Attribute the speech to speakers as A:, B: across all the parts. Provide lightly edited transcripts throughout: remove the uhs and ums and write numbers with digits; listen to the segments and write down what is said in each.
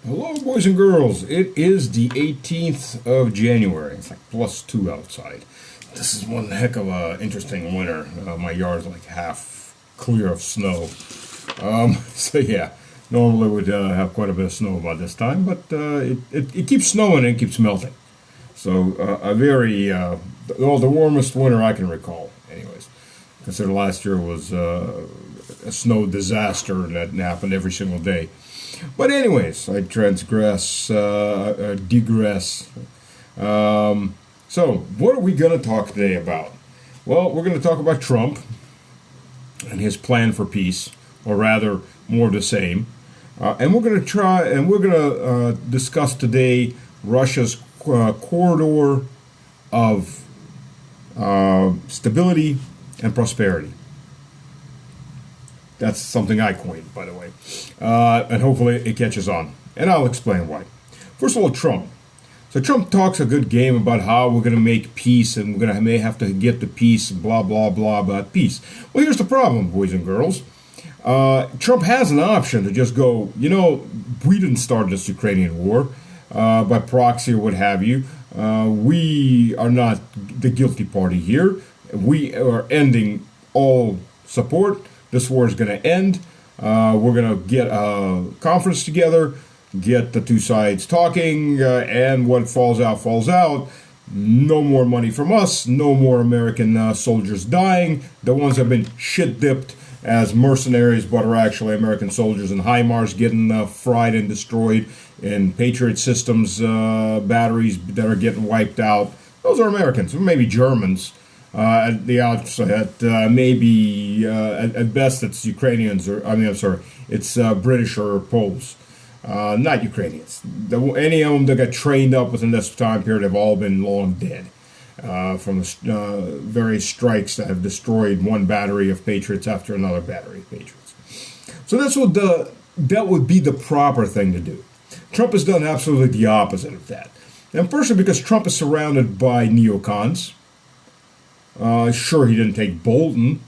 A: Hello, boys and girls. It is the 18th of January. It's like +2 outside. This is one heck of a interesting winter. My yard's like half clear of snow. So yeah, normally would have quite a bit of snow about this time, but it keeps snowing and it keeps melting. So the warmest winter I can recall. Anyways, consider last year was a snow disaster that happened every single day. But anyways, I digress. So, what are we going to talk today about? Well, we're going to talk about Trump and his plan for peace, or rather, more of the same. And we're going to discuss today Russia's corridor of stability and prosperity. That's something I coined, by the way. And hopefully it catches on. And I'll explain why. First of all, Trump. So Trump talks a good game about how we're going to make peace and may have to get to peace and blah, blah, blah about peace. Well, here's the problem, boys and girls. Trump has an option to just go, we didn't start this Ukrainian war by proxy or what have you. We are not the guilty party here. We are ending all support. This war is going to end. We're going to get a conference together, get the two sides talking, and what falls out, falls out. No more money from us. No more American soldiers dying. The ones that have been shit-dipped as mercenaries, but are actually American soldiers in HIMARS getting fried and destroyed, and Patriot systems batteries that are getting wiped out. Those are Americans, or maybe Germans. At the outset, maybe at best it's Ukrainians, it's British or Poles, not Ukrainians. Any of them that got trained up within this time period have all been long dead from the various strikes that have destroyed one battery of Patriots after another battery of Patriots. So that would be the proper thing to do. Trump has done absolutely the opposite of that. And firstly, because Trump is surrounded by neocons. Sure, he didn't take Bolton.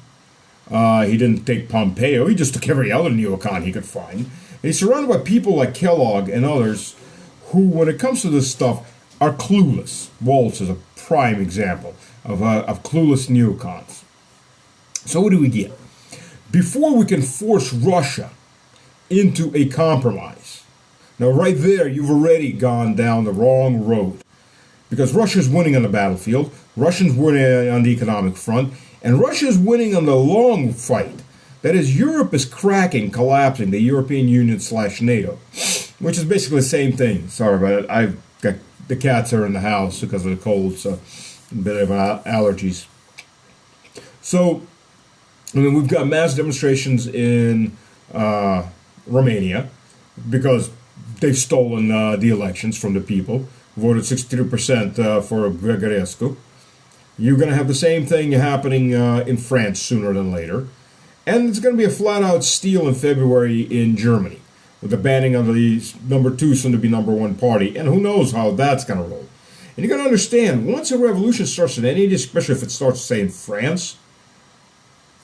A: He didn't take Pompeo. He just took every other neocon he could find. And he's surrounded by people like Kellogg and others who, when it comes to this stuff, are clueless. Waltz is a prime example of clueless neocons. So what do we get? Before we can force Russia into a compromise, now right there, you've already gone down the wrong road. Because Russia's winning on the battlefield, Russia's winning on the economic front, and Russia's winning on the long fight. That is, Europe is cracking, collapsing, the European Union / NATO, which is basically the same thing. Sorry about it. I've got the cats are in the house because of the cold, so a bit of allergies. So, we've got mass demonstrations in Romania because they've stolen the elections from the people. Voted 63% for Grigorescu. You're going to have the same thing happening in France sooner than later. And it's going to be a flat-out steal in February in Germany, with the banning of the number 2 soon to be number 1 party. And who knows how that's going to roll. And you're going to understand, once a revolution starts in any, especially if it starts, say, in France,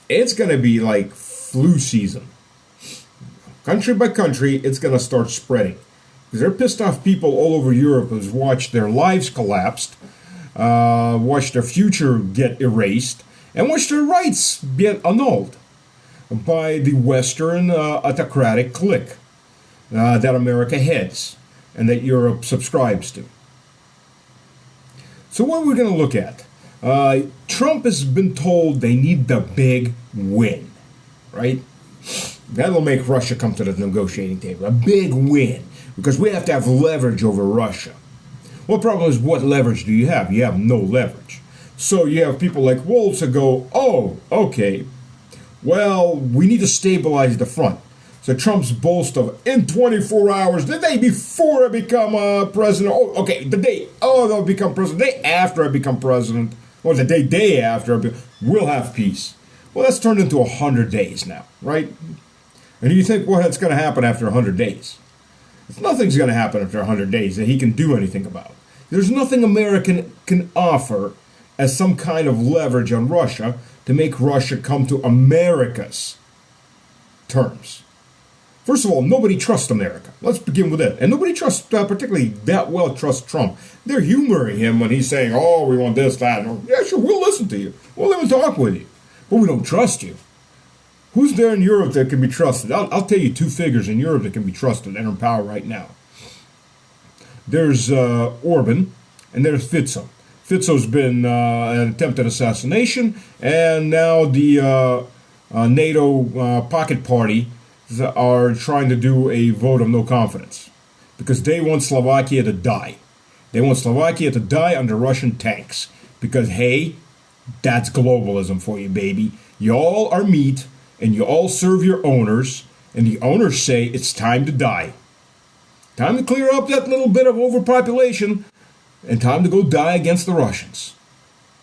A: it's going to be like flu season. Country by country, it's going to start spreading. Because they're pissed off people all over Europe who's watched their lives collapsed, watched their future get erased, and watched their rights get annulled by the Western autocratic clique that America heads and that Europe subscribes to. So what are we going to look at? Trump has been told they need the big win, right? That'll make Russia come to the negotiating table. A big win. Because we have to have leverage over Russia. Well, the problem is, what leverage do you have? You have no leverage. So you have people like Waltz that go, oh, okay, well, we need to stabilize the front. So Trump's boast of, in 24 hours, the day before I become president, they'll become president, the day after I become president, or the day after, we'll have peace. Well, that's turned into 100 days now, right? And you think, well, that's going to happen after 100 days. Nothing's going to happen after 100 days that he can do anything about. There's nothing America can offer as some kind of leverage on Russia to make Russia come to America's terms. First of all, nobody trusts America. Let's begin with it. And nobody trusts, particularly that well, trusts Trump. They're humoring him when he's saying, oh, we want this, that. And, yeah, sure, we'll listen to you. We'll even talk with you. But we don't trust you. Who's there in Europe that can be trusted? I'll tell you two figures in Europe that can be trusted and are in power right now. There's Orban, and there's Fico. Fico's been an attempted assassination, and now the NATO pocket party are trying to do a vote of no confidence because they want Slovakia to die. They want Slovakia to die under Russian tanks because, hey, that's globalism for you, baby. You all are meat, and you all serve your owners, and the owners say it's time to die. Time to clear up that little bit of overpopulation, and time to go die against the Russians.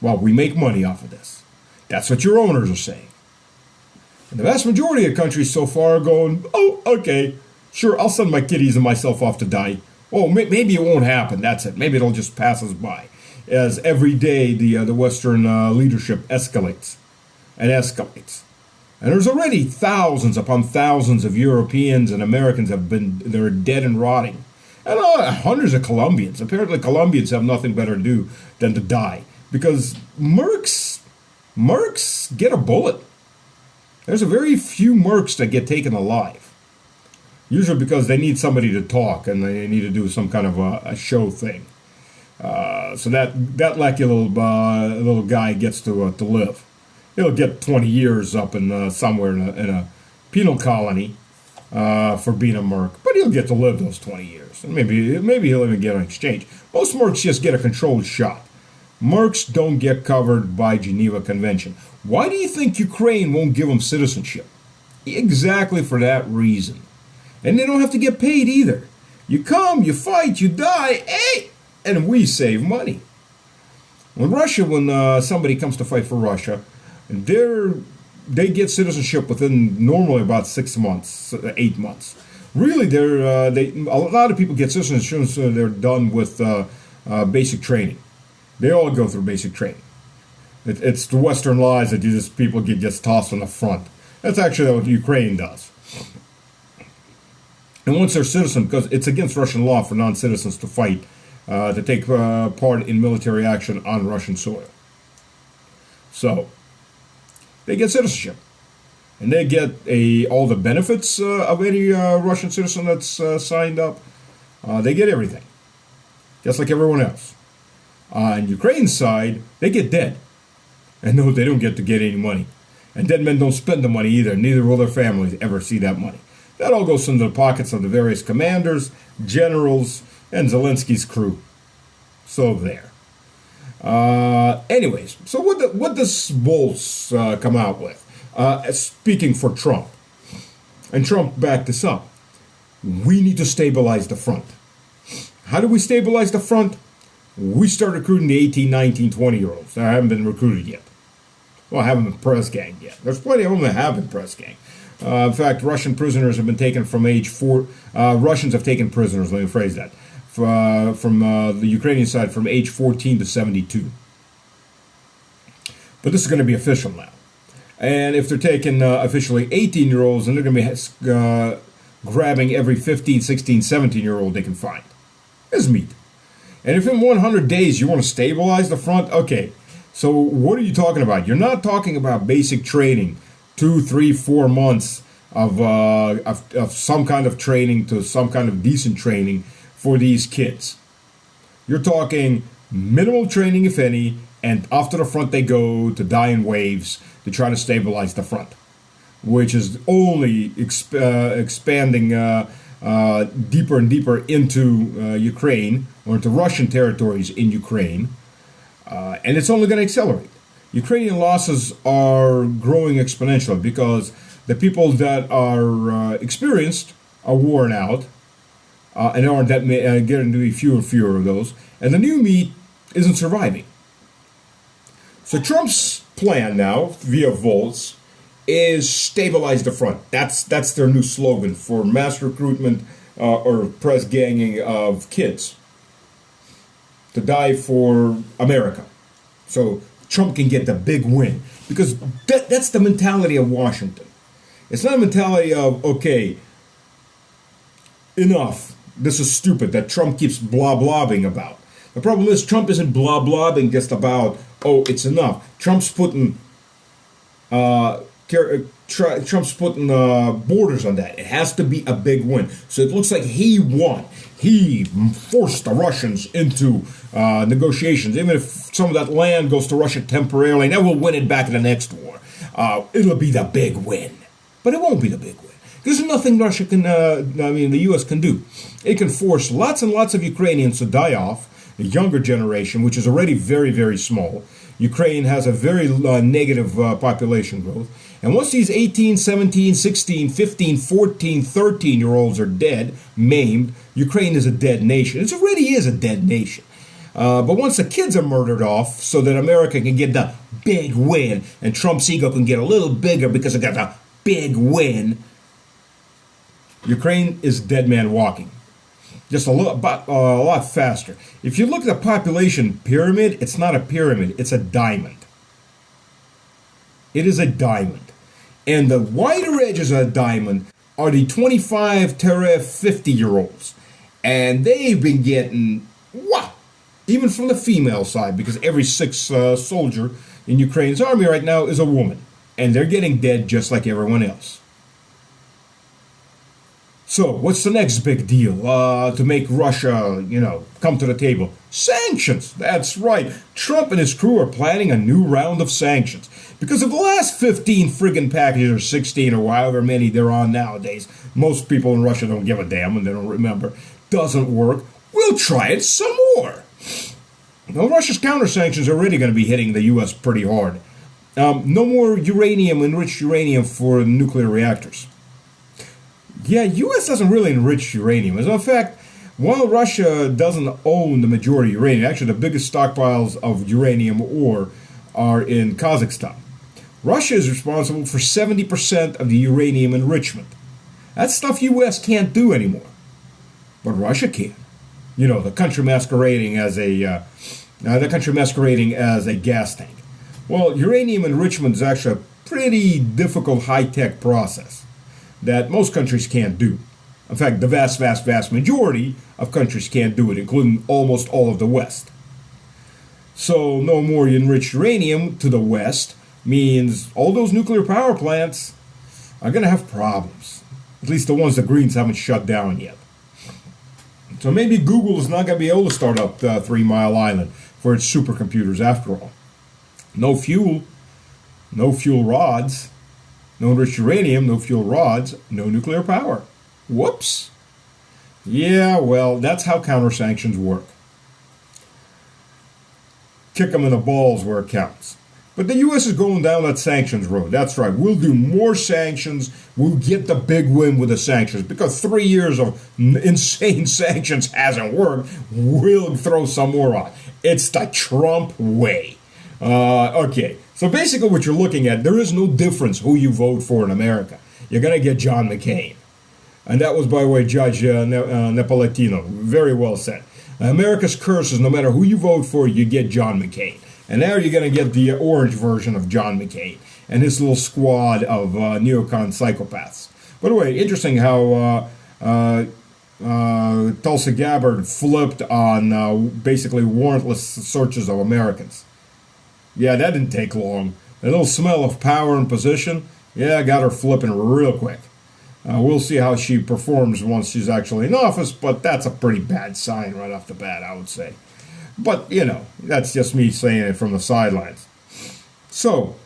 A: Well, we make money off of this. That's what your owners are saying. And the vast majority of countries so far are going, oh, okay, sure, I'll send my kiddies and myself off to die. Oh, maybe it won't happen, that's it. Maybe it'll just pass us by. As every day the Western leadership escalates and escalates. And there's already thousands upon thousands of Europeans and Americans they're dead and rotting. And hundreds of Colombians. Apparently Colombians have nothing better to do than to die. Because mercs get a bullet. There's a very few mercs that get taken alive. Usually because they need somebody to talk and they need to do some kind of a show thing. So that lucky little guy gets to live. He'll get 20 years up in somewhere in a penal colony for being a merc, but he'll get to live those 20 years, and maybe he'll even get an exchange. Most mercs just get a controlled shot. Mercs don't get covered by Geneva Convention. Why do you think Ukraine won't give them citizenship? Exactly for that reason. And they don't have to get paid either. You come, you fight, you die, hey, and we save money. When somebody comes to fight for Russia, they get citizenship within normally about 6 months, 8 months. Really, a lot of people get citizenship so they're done with basic training. They all go through basic training. It's the Western lies that people get just tossed on the front. That's actually what Ukraine does. And once they're citizen, because it's against Russian law for non-citizens to fight, to take part in military action on Russian soil. So they get citizenship, and they get all the benefits of any Russian citizen that's signed up. They get everything, just like everyone else. On Ukraine's side, they get dead, and no, they don't get to get any money. And dead men don't spend the money either. Neither will their families ever see that money. That all goes into the pockets of the various commanders, generals, and Zelensky's crew. So there. Anyways, so what does Bolts come out with? Speaking for Trump, and Trump backed this up. We need to stabilize the front. How do we stabilize the front? We start recruiting the 18, 19, 20-year-olds. They haven't been recruited yet. Well, I haven't been press ganged yet. There's plenty of them that have been press ganged. In fact, Russian prisoners have been taken from age 4. Russians have taken prisoners, let me phrase that, from the Ukrainian side from age 14 to 72. But this is going to be official now. And if they're taking officially 18-year-olds, then they're going to be grabbing every 15, 16, 17-year-old they can find. As meat. And if in 100 days you want to stabilize the front, okay. So what are you talking about? You're not talking about basic training, 2, 3, 4 months of some kind of training to some kind of decent training for these kids. You're talking minimal training, if any, and off to the front they go to die in waves to try to stabilize the front, which is only expanding deeper and deeper into Ukraine, or into Russian territories in Ukraine, and it's only going to accelerate. Ukrainian losses are growing exponentially because the people that are experienced are worn out, and there aren't getting to be fewer and fewer of those, and the new meat isn't surviving. So Trump's plan now, via Volts, is stabilize the front. That's their new slogan for mass recruitment or press ganging of kids to die for America. So Trump can get the big win, because that's the mentality of Washington. It's not a mentality of, okay, enough. This is stupid that Trump keeps blah blabbing about. The problem is Trump isn't blah blabbing just about, oh, it's enough. Trump's putting borders on that. It has to be a big win. So it looks like he won. He forced the Russians into negotiations. Even if some of that land goes to Russia temporarily, and then we'll win it back in the next war. It'll be the big win. But it won't be the big win. There's nothing Russia can, the U.S. can do. It can force lots and lots of Ukrainians to die off, the younger generation, which is already very, very small. Ukraine has a very negative population growth. And once these 18, 17, 16, 15, 14, 13-year-olds are dead, maimed, Ukraine is a dead nation. It already is a dead nation. But once the kids are murdered off so that America can get the big win and Trump's ego can get a little bigger because it got the big win, Ukraine is dead man walking. Just a lot faster. If you look at the population pyramid, it's not a pyramid, it's a diamond. It is a diamond. And the wider edges of the diamond are the 25 to 50-year-olds. And they've been getting, even from the female side, because every sixth soldier in Ukraine's army right now is a woman. And they're getting dead just like everyone else. So, what's the next big deal to make Russia, come to the table? Sanctions! That's right. Trump and his crew are planning a new round of sanctions. Because of the last 15 friggin' packages, or 16, or however many they're on nowadays, most people in Russia don't give a damn and they don't remember, doesn't work, we'll try it some more. Now, Russia's counter-sanctions are already going to be hitting the U.S. pretty hard. No more enriched uranium for nuclear reactors. Yeah, U.S. doesn't really enrich uranium. As a matter of fact, while Russia doesn't own the majority of uranium, actually the biggest stockpiles of uranium ore are in Kazakhstan. Russia is responsible for 70% of the uranium enrichment. That's stuff U.S. can't do anymore. But Russia can. The country masquerading as a gas tank. Well, uranium enrichment is actually a pretty difficult high-tech process that most countries can't do. In fact, the vast, vast, vast majority of countries can't do it, including almost all of the West. So no more enriched uranium to the West means all those nuclear power plants are going to have problems. At least the ones the Greens haven't shut down yet. So maybe Google is not going to be able to start up 3 Mile Island for its supercomputers after all. No fuel rods. No enriched uranium, no fuel rods, no nuclear power. Whoops. Yeah, well, that's how counter-sanctions work. Kick them in the balls where it counts. But the U.S. is going down that sanctions road. That's right. We'll do more sanctions. We'll get the big win with the sanctions. Because 3 years of insane sanctions hasn't worked, we'll throw some more on. It's the Trump way. Okay. So basically what you're looking at, there is no difference who you vote for in America. You're going to get John McCain. And that was, by the way, Judge Napolitano. Very well said. America's curse is no matter who you vote for, you get John McCain. And now you're going to get the orange version of John McCain and his little squad of neocon psychopaths. By the way, interesting how Tulsi Gabbard flipped on basically warrantless searches of Americans. Yeah, that didn't take long. A little smell of power and position, got her flipping real quick. We'll see how she performs once she's actually in office, but that's a pretty bad sign right off the bat, I would say. But, that's just me saying it from the sidelines. So,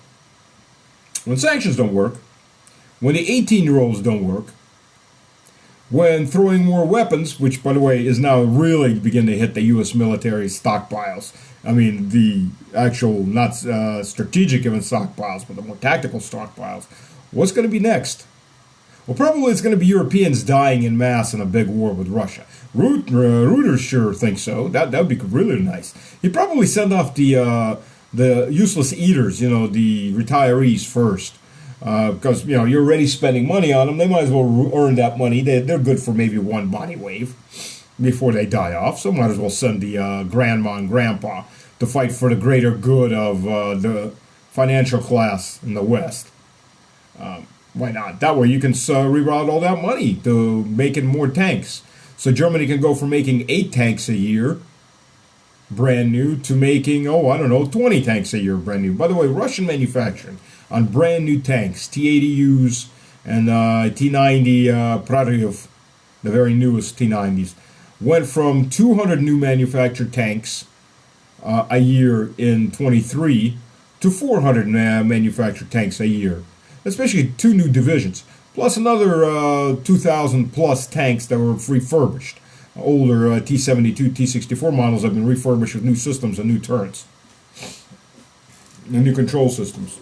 A: when sanctions don't work, when the 18-year-olds don't work, when throwing more weapons, which, by the way, is now really beginning to hit the U.S. military stockpiles. I mean, the actual, not strategic even stockpiles, but the more tactical stockpiles. What's going to be next? Well, probably it's going to be Europeans dying in mass in a big war with Russia. Reuters sure thinks so. That would be really nice. He'd probably send off the useless eaters, the retirees first. Because, you're already spending money on them. They might as well earn that money. They're good for maybe one body wave before they die off. So might as well send the grandma and grandpa to fight for the greater good of the financial class in the West. Why not? That way you can reroute all that money to making more tanks. So Germany can go from making 8 tanks a year, brand new, to making, oh, I don't know, 20 tanks a year, brand new. By the way, Russian manufacturing on brand new tanks, T-80Us and T-90 Proryov, the very newest T-90s, went from 200 new manufactured tanks a year in 23 to 400 manufactured tanks a year, especially 2 new divisions, plus another 2,000 plus tanks that were refurbished. Older T-72, T-64 models have been refurbished with new systems and new turrets and new control systems.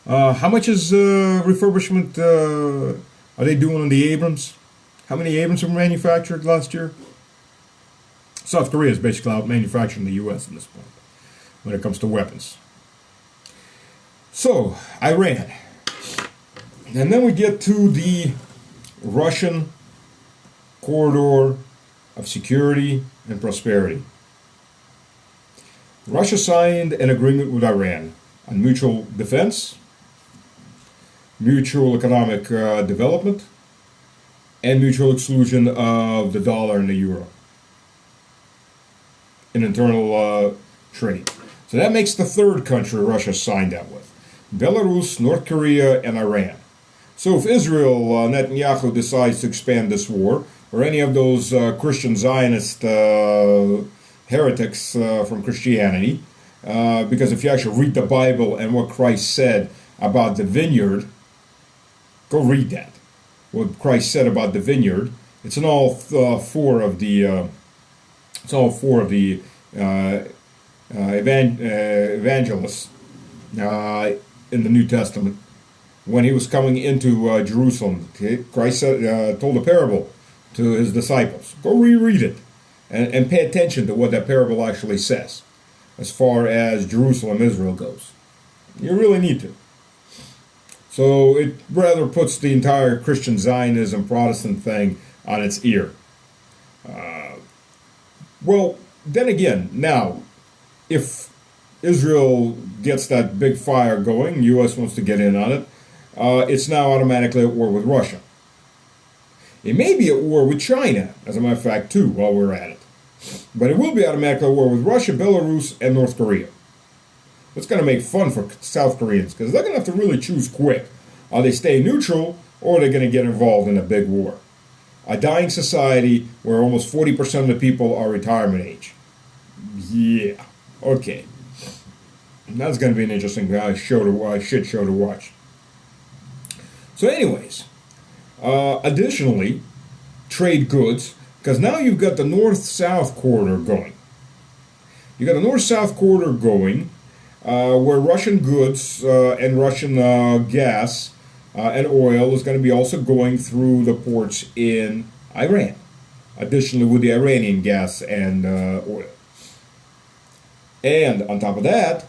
A: How much is refurbishment are they doing on the Abrams? How many Abrams were manufactured last year? South Korea is basically out manufacturing the U.S. at this point when it comes to weapons. So, Iran. And then we get to the Russian corridor of security and prosperity. Russia signed an agreement with Iran on mutual defense, mutual economic development, and mutual exclusion of the dollar and the euro in internal trade. So that makes the third country Russia signed that with. Belarus, North Korea, and Iran. So if Israel, Netanyahu, decides to expand this war, or any of those Christian Zionist heretics from Christianity, because if you actually read the Bible and what Christ said about the vineyard, go read that. What Christ said about the vineyard. It's in all four of the evangelists in the New Testament. When he was coming into Jerusalem, Christ told a parable to his disciples. Go reread it and pay attention to what that parable actually says as far as Jerusalem, Israel goes. You really need to. So it rather puts the entire Christian Zionism Protestant thing on its ear. Well, then again, now, if Israel gets that big fire going, U.S. wants to get in on it, it's now automatically at war with Russia. It may be at war with China, as a matter of fact, too, while we're at it. But it will be automatically at war with Russia, Belarus, and North Korea. It's going to make fun for South Koreans, because they're going to have to really choose quick. Are they stay neutral, or are they going to get involved in a big war? A dying society where almost 40% of the people are retirement age. Yeah, okay. That's going to be an interesting shit show to watch. So anyways, additionally, trade goods, because now you've got the north-south corridor going. You got the north-south corridor going, where Russian goods and Russian gas and oil is going to be also going through the ports in Iran. Additionally, with the Iranian gas and oil. And on top of that,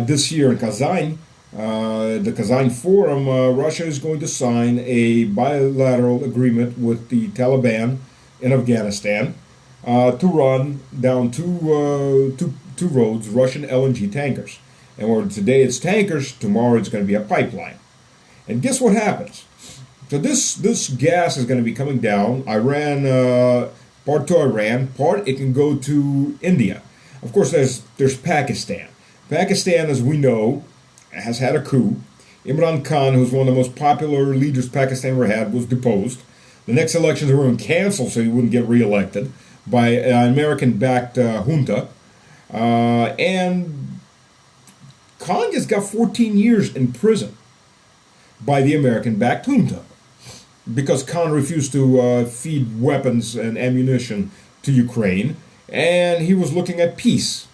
A: this year in Kazan, the Kazan Forum, Russia is going to sign a bilateral agreement with the Taliban in Afghanistan to run down two roads Russian LNG tankers. And where today it's tankers, tomorrow it's going to be a pipeline. And guess what happens? So this gas is going to be coming down. Iran, part to Iran, part it can go to India. Of course, there's Pakistan. Pakistan, as we know, has had a coup. Imran Khan, who's one of the most popular leaders Pakistan ever had, was deposed. The next elections were even canceled so he wouldn't get reelected by an American-backed junta. And Khan just got 14 years in prison by the American-backed junta because Khan refused to feed weapons and ammunition to Ukraine, and he was looking at peace.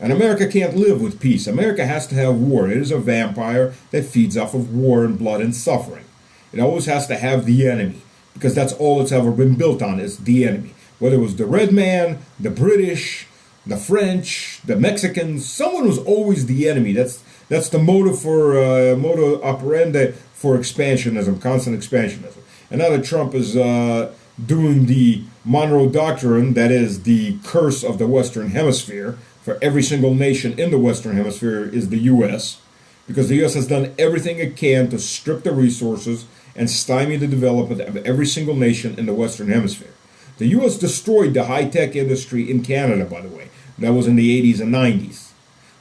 A: And America can't live with peace. America has to have war. It is a vampire that feeds off of war and blood and suffering. It always has to have the enemy, because that's all it's ever been built on, is the enemy. Whether it was the Red Man, the British, the French, the Mexicans, someone was always the enemy. That's the motive for motive operandi for expansionism, constant expansionism. And now that Trump is doing the Monroe Doctrine, that is the curse of the Western Hemisphere, for every single nation in the Western Hemisphere is the U.S., because the U.S. has done everything it can to strip the resources and stymie the development of every single nation in the Western Hemisphere. The U.S. destroyed the high-tech industry in Canada, by the way. That was in the 80s and 90s.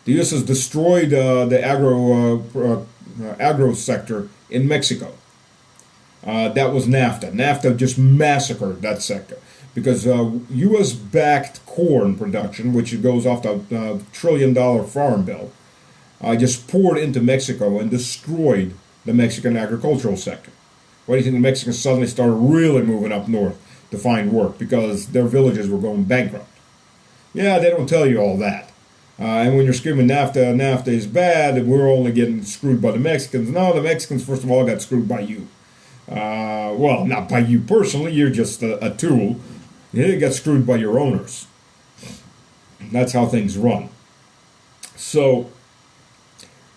A: The U.S. has destroyed the agro sector in Mexico. That was NAFTA. NAFTA just massacred that sector because U.S.-backed corn production, which goes off the $1 trillion farm bill, just poured into Mexico and destroyed the Mexican agricultural sector. Why do you think the Mexicans suddenly started really moving up north to find work? Because their villages were going bankrupt. Yeah, they don't tell you all that. And when you're screaming NAFTA is bad, and we're only getting screwed by the Mexicans. No, the Mexicans, first of all, got screwed by you. Well, not by you personally, you're just a tool. You got screwed by your owners. That's how things run. So,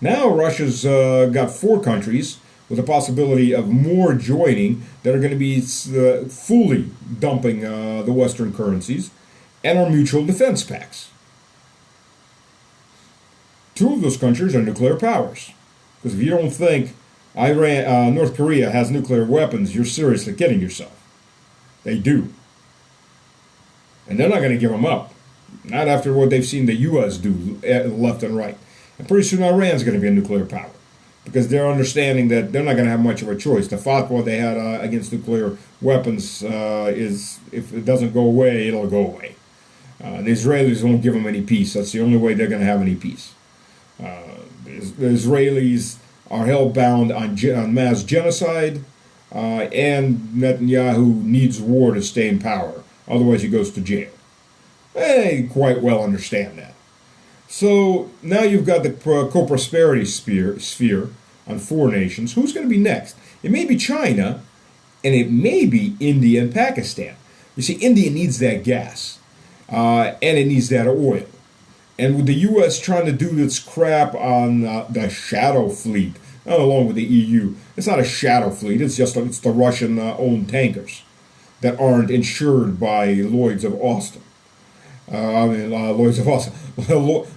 A: now Russia's got 4 countries with a possibility of more joining that are going to be fully dumping the Western currencies and our mutual defense pacts. 2 of those countries are nuclear powers. Because if you don't think North Korea has nuclear weapons, you're seriously kidding yourself. They do. And they're not going to give them up. Not after what they've seen the U.S. do left and right. And pretty soon Iran's going to be a nuclear power. Because they're understanding that they're not going to have much of a choice. The fatwa they had against nuclear weapons is, if it doesn't go away, it'll go away. The Israelis won't give them any peace. That's the only way they're going to have any peace. The Israelis are hell-bound on mass genocide, and Netanyahu needs war to stay in power. Otherwise, he goes to jail. They quite well understand that. So now you've got the co-prosperity sphere on 4 nations. Who's going to be next? It may be China, and it may be India and Pakistan. You see, India needs that gas, and it needs that oil. And with the U.S. trying to do this crap on the shadow fleet, along with the EU, it's not a shadow fleet. It's the Russian-owned tankers that aren't insured by Lloyd's of Austin. Lloyd's of Austin,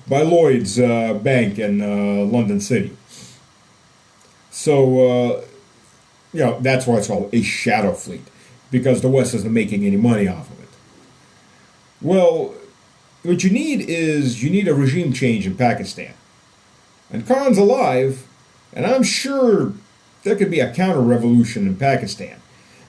A: by Lloyd's Bank in London City. So, that's why it's called a shadow fleet, because the West isn't making any money off of it. Well, what you need a regime change in Pakistan. And Khan's alive, and I'm sure there could be a counter-revolution in Pakistan.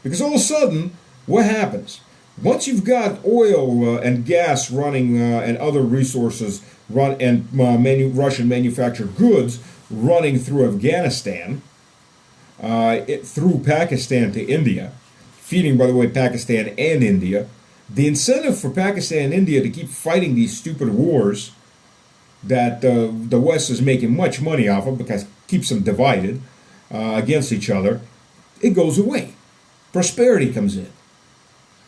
A: Because all of a sudden, what happens? Once you've got oil and gas running and other resources and Russian manufactured goods running through Afghanistan, through Pakistan to India, feeding, by the way, Pakistan and India, the incentive for Pakistan and India to keep fighting these stupid wars that the West is making much money off of because it keeps them divided against each other, it goes away. Prosperity comes in.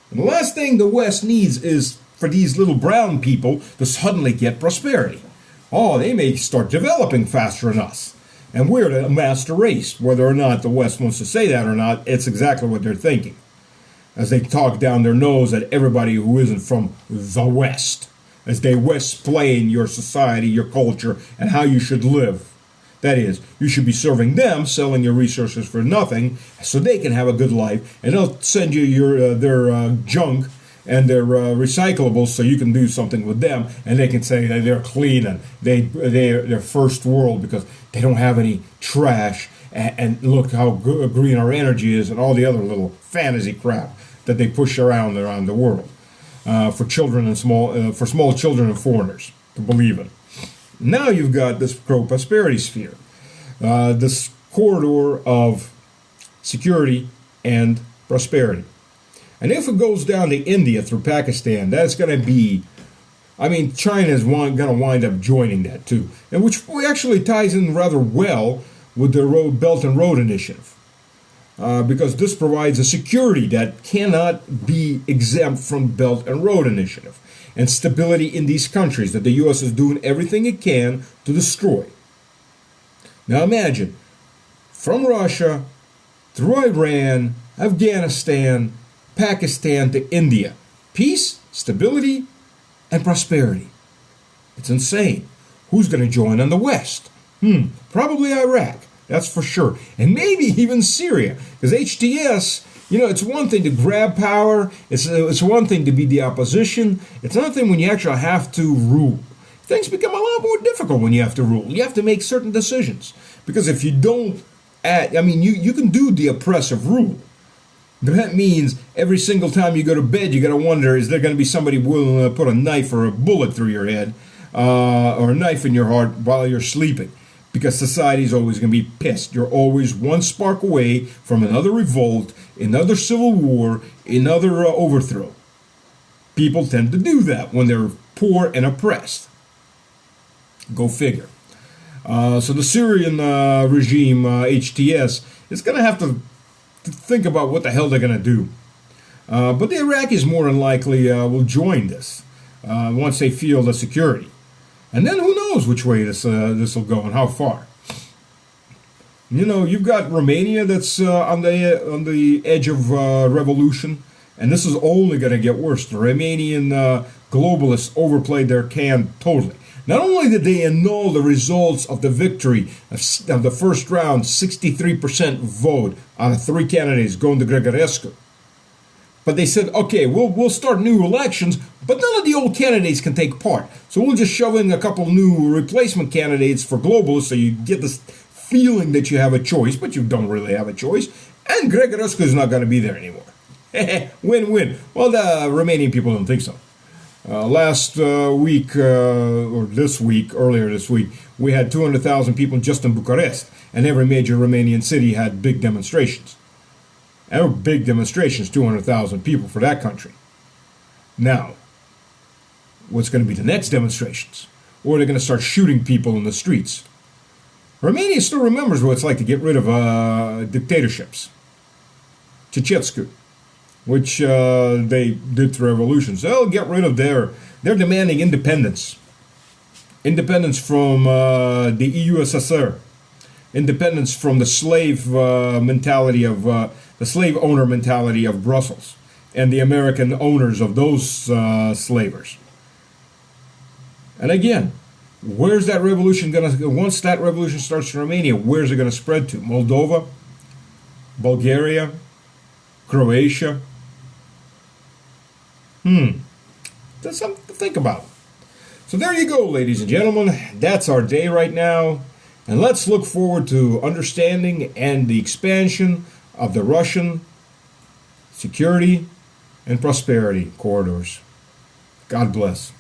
A: And the last thing the West needs is for these little brown people to suddenly get prosperity. Oh, they may start developing faster than us. And we're the master race. Whether or not the West wants to say that or not, it's exactly what they're thinking. As they talk down their nose at everybody who isn't from the West. As they West-plain your society, your culture, and how you should live. That is, you should be serving them, selling your resources for nothing, so they can have a good life, and they'll send you their junk and their recyclables so you can do something with them, and they can say that they're clean and they're first world because they don't have any trash, and look how green our energy is, and all the other little fantasy crap that they push around the world for children and small children and foreigners to believe in. Now you've got this pro-prosperity sphere, this corridor of security and prosperity. And if it goes down to India through Pakistan, that's going to be, China is going to wind up joining that too, and which actually ties in rather well with the Belt and Road Initiative, because this provides a security that cannot be exempt from Belt and Road Initiative. And stability in these countries that the U.S. is doing everything it can to destroy. Now imagine, from Russia, through Iran, Afghanistan, Pakistan to India. Peace, stability, and prosperity. It's insane. Who's going to join on the West? Probably Iraq, that's for sure. And maybe even Syria, because HTS, it's one thing to grab power, it's one thing to be the opposition, it's another thing when you actually have to rule. Things become a lot more difficult when you have to rule. You have to make certain decisions. Because if you don't you can do the oppressive rule. That means every single time you go to bed, you got to wonder, is there going to be somebody willing to put a knife or a bullet through your head or a knife in your heart while you're sleeping? Because society's always going to be pissed. You're always one spark away from another revolt, another civil war, another overthrow. People tend to do that when they're poor and oppressed. Go figure. So the Syrian regime, HTS, is going to have to think about what the hell they're going to do. But the Iraqis more than likely will join this once they feel the security. And then who knows which way this will go and how far. You've got Romania that's on the edge of revolution, and this is only going to get worse. The Romanian globalists overplayed their hand totally. Not only did they annul the results of the victory of the first round, 63% vote out of 3 candidates going to Grigorescu, but they said, okay, we'll start new elections, but none of the old candidates can take part. So we'll just shove in a couple new replacement candidates for globalists so you get this feeling that you have a choice, but you don't really have a choice. And Grigorescu is not going to be there anymore. Win-win. Well, the Romanian people don't think so. Last week, or this week, earlier this week, we had 200,000 people just in Bucharest, and every major Romanian city had big demonstrations. There were big demonstrations, 200,000 people for that country. Now, what's going to be the next demonstrations? Or are they going to start shooting people in the streets? Romania still remembers what it's like to get rid of dictatorships. Ceausescu, which they did through revolutions. They'll get rid of they're demanding independence. Independence from the USSR. Independence from the slave mentality of the slave owner mentality of Brussels and the American owners of those slavers. And again, where's that revolution going to, once that revolution starts in Romania, where's it going to spread to? Moldova? Bulgaria? Croatia? That's something to think about. So there you go, ladies and gentlemen. That's our day right now. And let's look forward to understanding and the expansion of the Russian security and prosperity corridors. God bless.